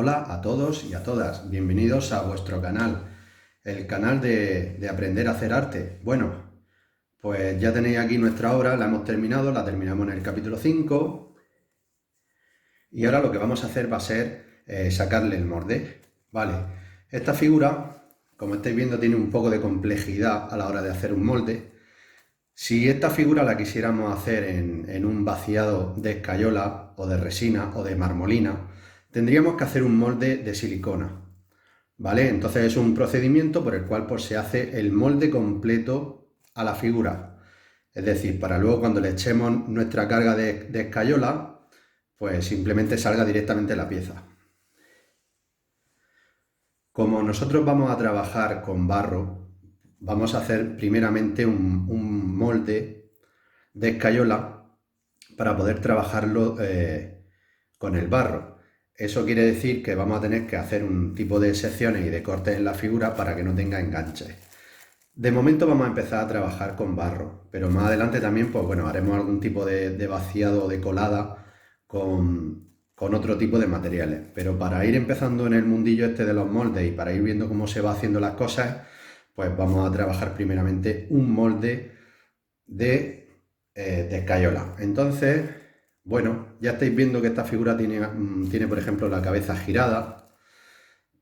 Hola a todos y a todas, bienvenidos a vuestro canal, el canal de Aprender a Hacer Arte. Bueno, pues ya tenéis aquí nuestra obra, la hemos terminado, la terminamos en el capítulo 5 y ahora lo que vamos a hacer va a ser sacarle el molde. Vale, esta figura, como estáis viendo, tiene un poco de complejidad a la hora de hacer un molde. Si esta figura la quisiéramos hacer en un vaciado de escayola o de resina o de marmolina, tendríamos que hacer un molde de silicona, ¿vale? Entonces es un procedimiento por el cual pues, se hace el molde completo a la figura. Es decir, para luego cuando le echemos nuestra carga de escayola, pues simplemente salga directamente la pieza. Como nosotros vamos a trabajar con barro, vamos a hacer primeramente un molde de escayola para poder trabajarlo con el barro. Eso quiere decir que vamos a tener que hacer un tipo de secciones y de cortes en la figura para que no tenga enganches. De momento vamos a empezar a trabajar con barro, pero más adelante también, pues bueno, haremos algún tipo de vaciado o de colada con otro tipo de materiales. Pero para ir empezando en el mundillo este de los moldes y para ir viendo cómo se va haciendo las cosas, pues vamos a trabajar primeramente un molde de escayola. Entonces, bueno, ya estáis viendo que esta figura tiene, por ejemplo, la cabeza girada.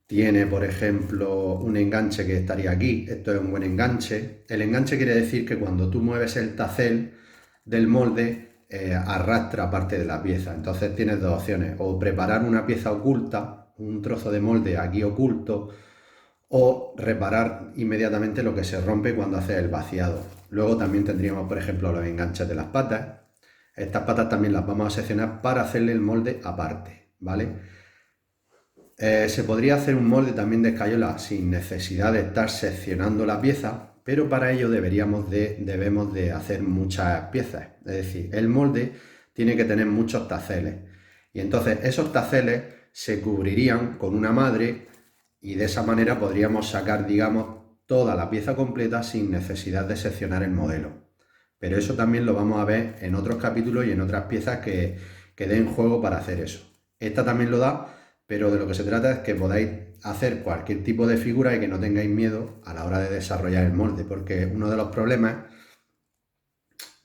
Tiene, por ejemplo, un enganche que estaría aquí. Esto es un buen enganche. El enganche quiere decir que cuando tú mueves el tacel del molde, arrastra parte de la pieza. Entonces tienes dos opciones. O preparar una pieza oculta, un trozo de molde aquí oculto, o reparar inmediatamente lo que se rompe cuando haces el vaciado. Luego también tendríamos, por ejemplo, los enganches de las patas. Estas patas también las vamos a seccionar para hacerle el molde aparte, ¿vale? Se podría hacer un molde también de escayola sin necesidad de estar seccionando la pieza, pero para ello debemos de hacer muchas piezas. Es decir, el molde tiene que tener muchos taceles. Y entonces esos taceles se cubrirían con una madre y de esa manera podríamos sacar, digamos, toda la pieza completa sin necesidad de seccionar el modelo. Pero eso también lo vamos a ver en otros capítulos y en otras piezas que den juego para hacer eso. Esta también lo da, pero de lo que se trata es que podáis hacer cualquier tipo de figura y que no tengáis miedo a la hora de desarrollar el molde, porque uno de los problemas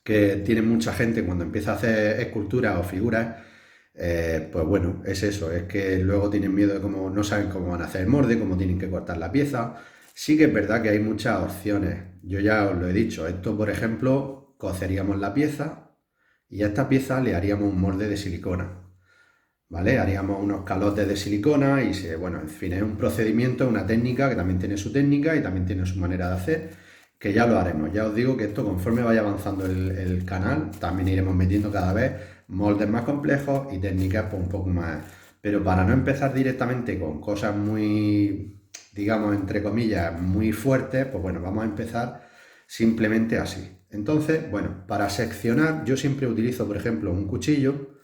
que tiene mucha gente cuando empieza a hacer esculturas o figuras, pues bueno, es eso, es que luego tienen miedo de cómo no saben cómo van a hacer el molde, cómo tienen que cortar la pieza. Sí que es verdad que hay muchas opciones, yo ya os lo he dicho, esto por ejemplo, coceríamos la pieza y a esta pieza le haríamos un molde de silicona. ¿Vale? Haríamos unos calotes de silicona y, bueno, en fin, es un procedimiento, una técnica que también tiene su técnica y también tiene su manera de hacer, que ya lo haremos. Ya os digo que esto, conforme vaya avanzando el canal, también iremos metiendo cada vez moldes más complejos y técnicas pues, un poco más. Pero para no empezar directamente con cosas muy, digamos, entre comillas, muy fuertes, pues bueno, vamos a empezar simplemente así. Entonces, bueno, para seccionar yo siempre utilizo, por ejemplo, un cuchillo.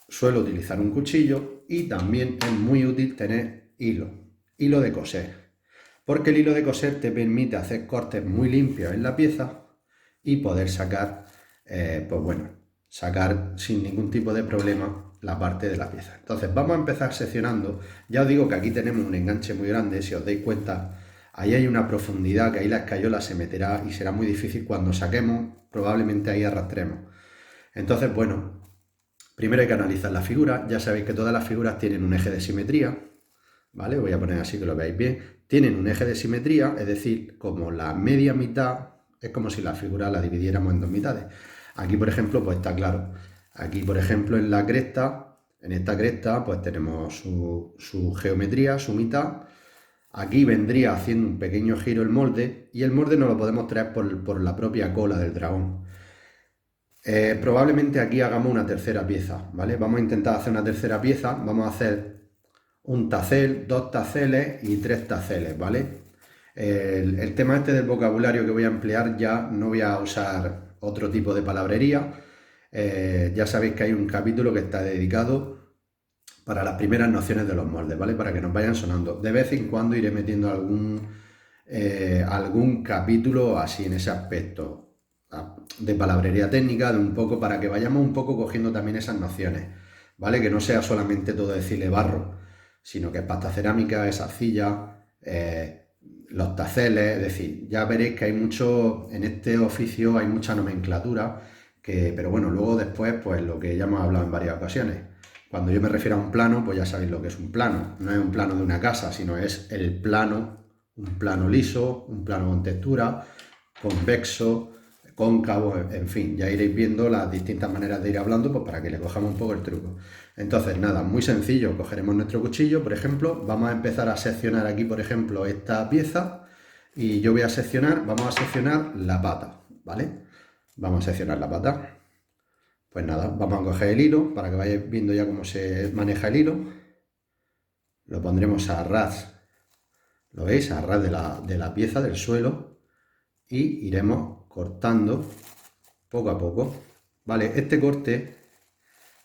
Suelo utilizar un cuchillo y también es muy útil tener hilo de coser, porque el hilo de coser te permite hacer cortes muy limpios en la pieza y poder sacar, pues bueno, sacar sin ningún tipo de problema la parte de la pieza. Entonces vamos a empezar seccionando. Ya os digo que aquí tenemos un enganche muy grande, si os dais cuenta, ahí hay una profundidad que ahí la escayola se meterá y será muy difícil cuando saquemos, probablemente ahí arrastremos. Entonces, bueno, primero hay que analizar la figura. Ya sabéis que todas las figuras tienen un eje de simetría, ¿vale? Voy a poner así que lo veáis bien. Tienen un eje de simetría, es decir, como la media mitad, es como si la figura la dividiéramos en dos mitades. Aquí, por ejemplo, pues está claro. Aquí, por ejemplo, en la cresta, en esta cresta, pues tenemos su geometría, su mitad. Aquí vendría haciendo un pequeño giro el molde y el molde no lo podemos traer por la propia cola del dragón. Probablemente aquí hagamos una tercera pieza, ¿vale? Vamos a intentar hacer una tercera pieza, vamos a hacer un tacel, dos taceles y tres taceles, ¿vale? El tema este del vocabulario que voy a emplear ya no voy a usar otro tipo de palabrería. Ya sabéis que hay un capítulo que está dedicado para las primeras nociones de los moldes, ¿vale? Para que nos vayan sonando. De vez en cuando iré metiendo algún capítulo así en ese aspecto de palabrería técnica, de un poco, para que vayamos un poco cogiendo también esas nociones, ¿vale? Que no sea solamente todo decirle barro, sino que es pasta cerámica, es arcilla, los taceles, es decir, ya veréis que hay mucho, en este oficio hay mucha nomenclatura, pero bueno, luego después, pues lo que ya hemos hablado en varias ocasiones. Cuando yo me refiero a un plano, pues ya sabéis lo que es un plano. No es un plano de una casa, sino es el plano, un plano liso, un plano con textura, convexo, cóncavo, en fin, ya iréis viendo las distintas maneras de ir hablando, pues para que le cojamos un poco el truco. Entonces, nada, muy sencillo, cogeremos nuestro cuchillo, por ejemplo, vamos a empezar a seccionar aquí, por ejemplo, esta pieza, y yo voy a seccionar, vamos a seccionar la pata, ¿vale? Vamos a seccionar la pata. Pues nada, vamos a coger el hilo para que vayáis viendo ya cómo se maneja el hilo. Lo pondremos a ras, ¿lo veis? A ras de la pieza, del suelo, y iremos cortando poco a poco. Vale, este corte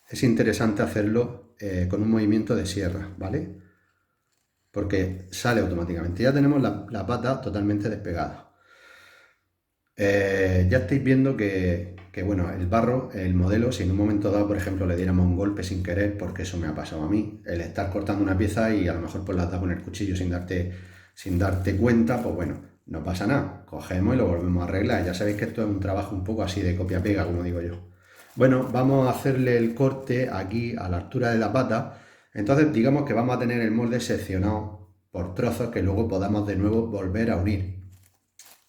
es interesante hacerlo con un movimiento de sierra, ¿vale? Porque sale automáticamente. Ya tenemos la pata totalmente despegada. Ya estáis viendo que, bueno, el barro, el modelo, si en un momento dado, por ejemplo, le diéramos un golpe sin querer, porque eso me ha pasado a mí, el estar cortando una pieza y a lo mejor pues la has dado con el cuchillo sin darte cuenta, pues bueno, no pasa nada, cogemos y lo volvemos a arreglar. Ya sabéis que esto es un trabajo un poco así de copia-pega, como digo yo. Bueno, vamos a hacerle el corte aquí a la altura de la pata. Entonces digamos que vamos a tener el molde seccionado por trozos que luego podamos de nuevo volver a unir.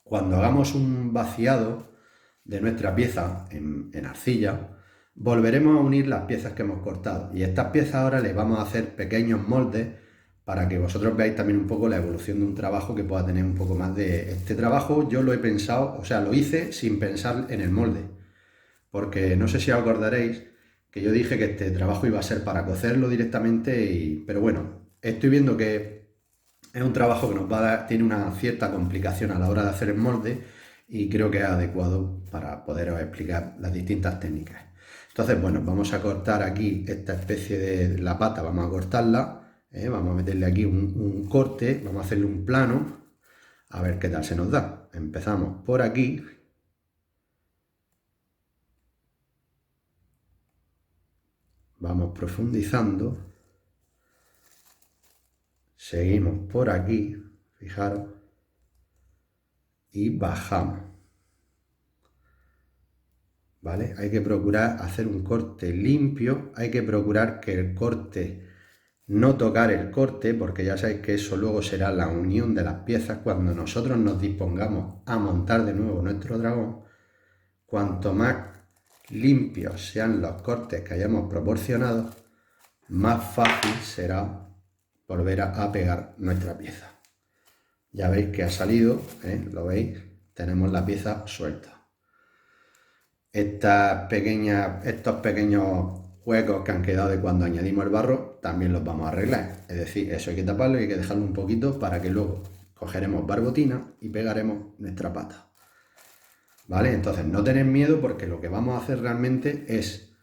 Cuando hagamos un vaciado de nuestra pieza en arcilla, volveremos a unir las piezas que hemos cortado. Y estas piezas ahora les vamos a hacer pequeños moldes para que vosotros veáis también un poco la evolución de un trabajo que pueda tener un poco más de... Este trabajo yo lo he pensado, o sea, lo hice sin pensar en el molde. Porque no sé si os acordaréis que yo dije que este trabajo iba a ser para cocerlo directamente, pero bueno, estoy viendo que es un trabajo que nos va a dar, tiene una cierta complicación a la hora de hacer el molde y creo que es adecuado para poderos explicar las distintas técnicas. Entonces, bueno, vamos a cortar aquí esta especie de la pata, vamos a cortarla, vamos a meterle aquí un corte, vamos a hacerle un plano, a ver qué tal se nos da. Empezamos por aquí. Vamos profundizando. Seguimos por aquí, fijaros, y bajamos. ¿Vale? Hay que procurar hacer un corte limpio, hay que procurar que el corte, no tocar el corte, porque ya sabéis que eso luego será la unión de las piezas cuando nosotros nos dispongamos a montar de nuevo nuestro dragón. Cuanto más limpios sean los cortes que hayamos proporcionado, más fácil será volver a pegar nuestra pieza. Ya veis que ha salido, ¿lo veis? Tenemos la pieza suelta. Estos pequeños huecos que han quedado de cuando añadimos el barro, también los vamos a arreglar. Es decir, eso hay que taparlo y hay que dejarlo un poquito para que luego cogeremos barbotina y pegaremos nuestra pata. ¿Vale? Entonces no tened miedo porque lo que vamos a hacer realmente es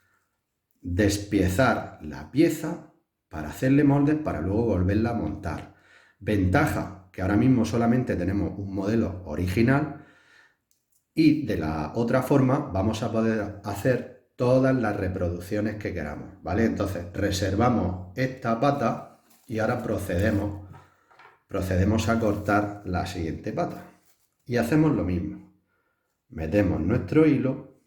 despiezar la pieza para hacerle moldes para luego volverla a montar. Ventaja, que ahora mismo solamente tenemos un modelo original y de la otra forma vamos a poder hacer todas las reproducciones que queramos, ¿vale? Entonces reservamos esta pata y ahora procedemos a cortar la siguiente pata. Y hacemos lo mismo. Metemos nuestro hilo,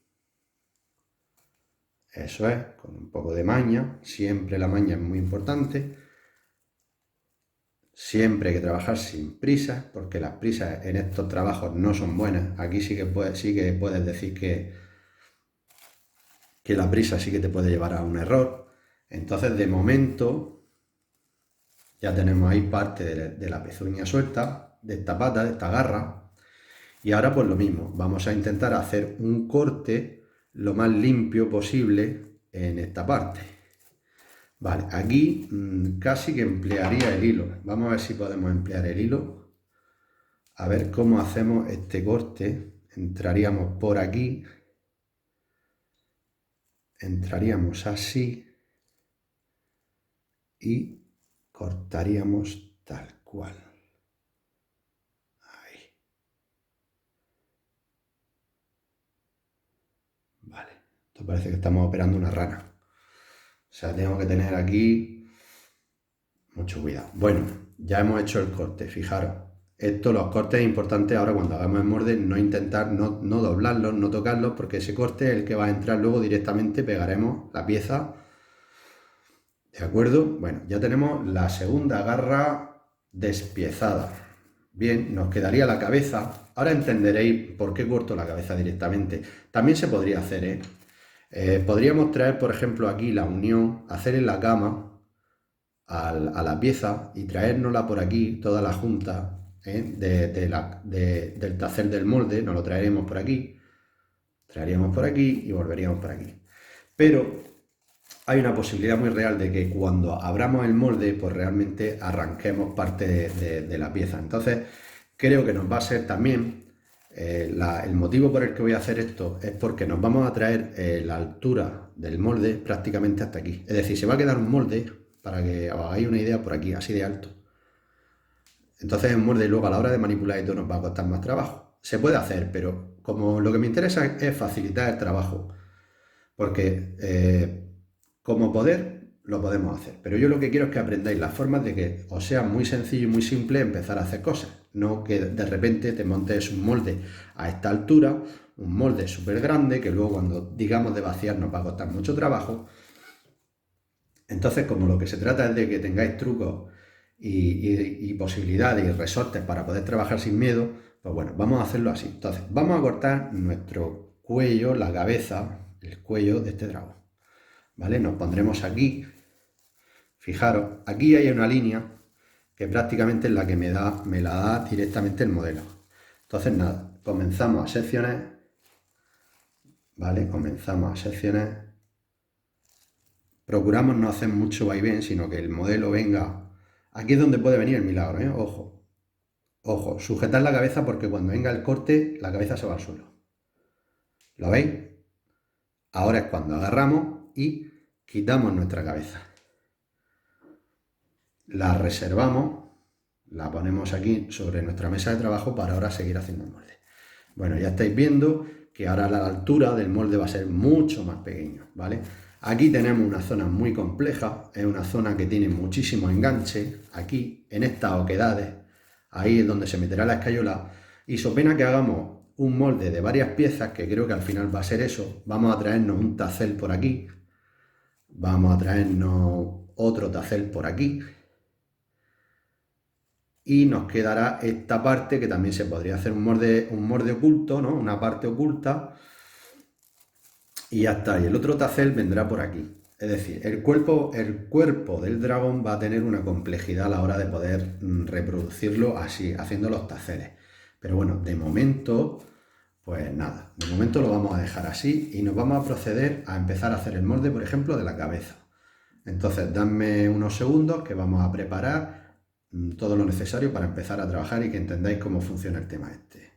eso es, con un poco de maña, siempre la maña es muy importante. Siempre hay que trabajar sin prisas, porque las prisas en estos trabajos no son buenas. Aquí sí que puedes decir que la prisa sí que te puede llevar a un error. Entonces, de momento, ya tenemos ahí parte de la pezuña suelta, de esta pata, de esta garra. Y ahora pues lo mismo, vamos a intentar hacer un corte lo más limpio posible en esta parte. Vale, aquí casi que emplearía el hilo. Vamos a ver si podemos emplear el hilo. A ver cómo hacemos este corte. Entraríamos por aquí. Entraríamos así. Y cortaríamos tal cual. Ahí. Vale. Esto parece que estamos operando una rana. O sea, tengo que tener aquí Mucho cuidado. Bueno, ya hemos hecho el corte, fijaros. Los cortes es importante ahora cuando hagamos el molde, no intentar, no doblarlos, no tocarlos, porque ese corte es el que va a entrar luego directamente, pegaremos la pieza. ¿De acuerdo? Bueno, ya tenemos la segunda garra despiezada. Bien, nos quedaría la cabeza. Ahora entenderéis por qué corto la cabeza directamente. También se podría hacer, ¿eh? Podríamos traer, por ejemplo, aquí la unión, hacer en la cama a la pieza y traérnosla por aquí, toda la junta, del tacer del molde, nos lo traeremos por aquí, traeríamos por aquí y volveríamos por aquí. Pero hay una posibilidad muy real de que cuando abramos el molde, pues realmente arranquemos parte de la pieza. Entonces, creo que nos va a ser también, el motivo por el que voy a hacer esto es porque nos vamos a traer la altura del molde prácticamente hasta aquí. Es decir, se va a quedar un molde, para que os hagáis una idea, por aquí, así de alto. Entonces el molde luego a la hora de manipular esto nos va a costar más trabajo. Se puede hacer, pero como lo que me interesa es facilitar el trabajo, porque como poder lo podemos hacer, pero yo lo que quiero es que aprendáis las formas de que os sea muy sencillo y muy simple empezar a hacer cosas, no que de repente te montes un molde a esta altura, un molde súper grande que luego cuando digamos de vaciar nos va a costar mucho trabajo. Entonces, como lo que se trata es de que tengáis trucos y posibilidades y resortes para poder trabajar sin miedo, pues bueno, vamos a hacerlo así. Entonces, vamos a cortar nuestro cuello, la cabeza, el cuello de este dragón. ¿Vale? Nos pondremos aquí. Fijaros, aquí hay una línea que prácticamente es la que me la da directamente el modelo. Entonces, nada, comenzamos a secciones. ¿Vale? Comenzamos a secciones. Procuramos no hacer mucho vaivén, sino que el modelo venga. Aquí es donde puede venir el milagro, ¿eh? Ojo, ojo, sujetad la cabeza porque cuando venga el corte, la cabeza se va al suelo. ¿Lo veis? Ahora es cuando agarramos y quitamos nuestra cabeza. La reservamos, la ponemos aquí sobre nuestra mesa de trabajo para ahora seguir haciendo el molde. Bueno, ya estáis viendo que ahora la altura del molde va a ser mucho más pequeño, ¿vale? Aquí tenemos una zona muy compleja, es una zona que tiene muchísimo enganche, aquí, en estas oquedades, ahí es donde se meterá la escayola, y so pena que hagamos un molde de varias piezas, que creo que al final va a ser eso, vamos a traernos un tacel por aquí, vamos a traernos otro tacel por aquí, y nos quedará esta parte que también se podría hacer un molde oculto, ¿no? Una parte oculta, y ya está. Y el otro tacel vendrá por aquí. Es decir, el cuerpo del dragón va a tener una complejidad a la hora de poder reproducirlo así, haciendo los taceles. Pero bueno, de momento, pues nada, de momento lo vamos a dejar así y nos vamos a proceder a empezar a hacer el molde, por ejemplo, de la cabeza. Entonces, dadme unos segundos que vamos a preparar todo lo necesario para empezar a trabajar y que entendáis cómo funciona el tema este.